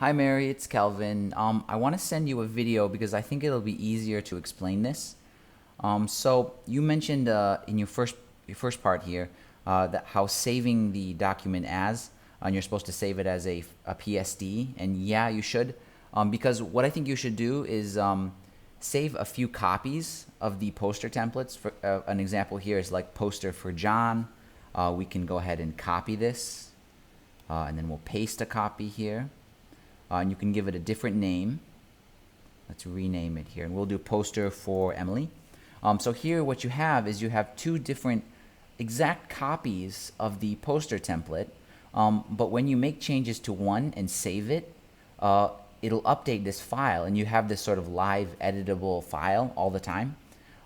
Hi Mary, it's Kelvin. I want to send you a video because I think it'll be easier to explain this. So you mentioned in your first part here that how saving the document as, and you're supposed to save it as a PSD, and yeah, you should, because what I think you should do is save a few copies of the poster templates. For an example here is like poster for John. We can go ahead and copy this, and then we'll paste a copy here. And you can give it a different name. Let's rename it here, and we'll do poster for Emily. So here what you have is you have two different exact copies of the poster template, but when you make changes to one and save it, it'll update this file, and you have this sort of live editable file all the time.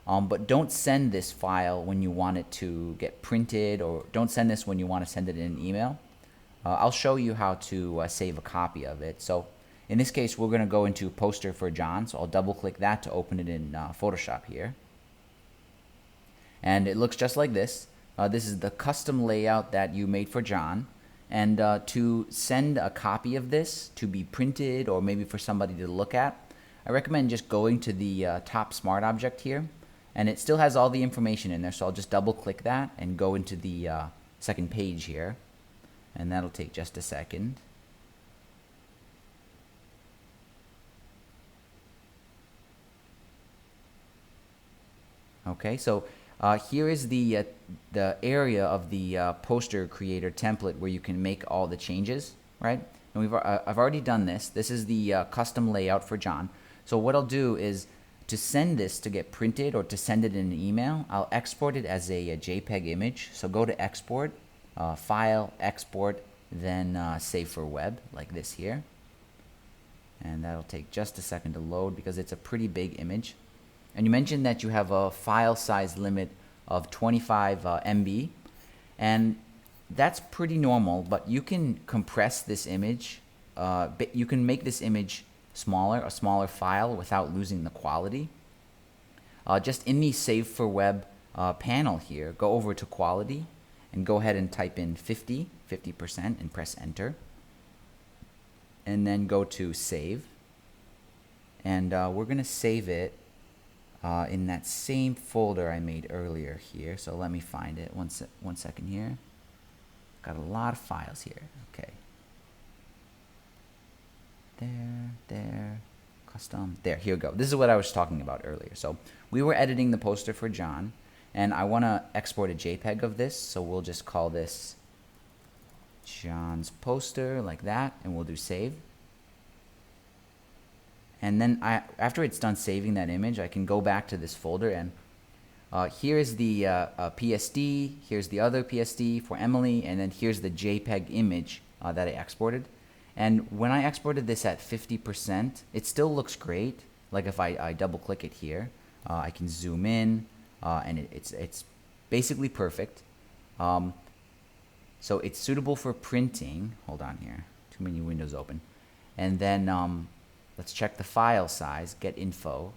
But don't send this file when you want it to get printed, or don't send this when you want to send it in an email. I'll show you how to save a copy of it. So in this case, we're going to go into poster for John. So I'll double click that to open it in Photoshop here. And it looks just like this. This is the custom layout that you made for John. And to send a copy of this to be printed, or maybe for somebody to look at, I recommend just going to the top smart object here. And it still has all the information in there. So I'll just double click that and go into the second page here. And that'll take just a second. Okay, so here is the area of the poster creator template where you can make all the changes, right? And I've already done this. This is the custom layout for John. So what I'll do is to send this to get printed or to send it in an email, I'll export it as a JPEG image. So go to export, file, export, then save for web like this here. And that'll take just a second to load because it's a pretty big image. And you mentioned that you have a file size limit of 25 MB, and that's pretty normal, but you can compress this image. You can make this image smaller, a smaller file, without losing the quality. Just in the Save for Web panel here, go over to Quality and go ahead and type in 50% and press Enter. And then go to Save. And we're going to save it in that same folder I made earlier here. So let me find it. One second here. Got a lot of files here. Okay. There, custom. There, here we go. This is what I was talking about earlier. So we were editing the poster for John, and I want to export a JPEG of this. So we'll just call this John's poster like that, and we'll do save. And then after it's done saving that image, I can go back to this folder, and here's the PSD, here's the other PSD for Emily, and then here's the JPEG image that I exported. And when I exported this at 50%, it still looks great. Like if I double click it here, I can zoom in, and it's basically perfect. So it's suitable for printing. Hold on here, too many windows open. And then let's check the file size, get info.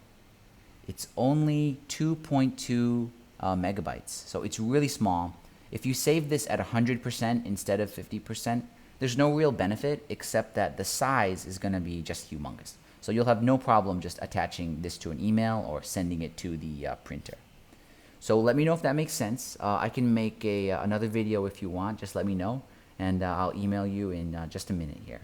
It's only 2.2 megabytes, so it's really small. If you save this at 100% instead of 50%, there's no real benefit except that the size is going to be just humongous. So you'll have no problem just attaching this to an email or sending it to the printer. So let me know if that makes sense. I can make another video if you want. Just let me know, and I'll email you in just a minute here.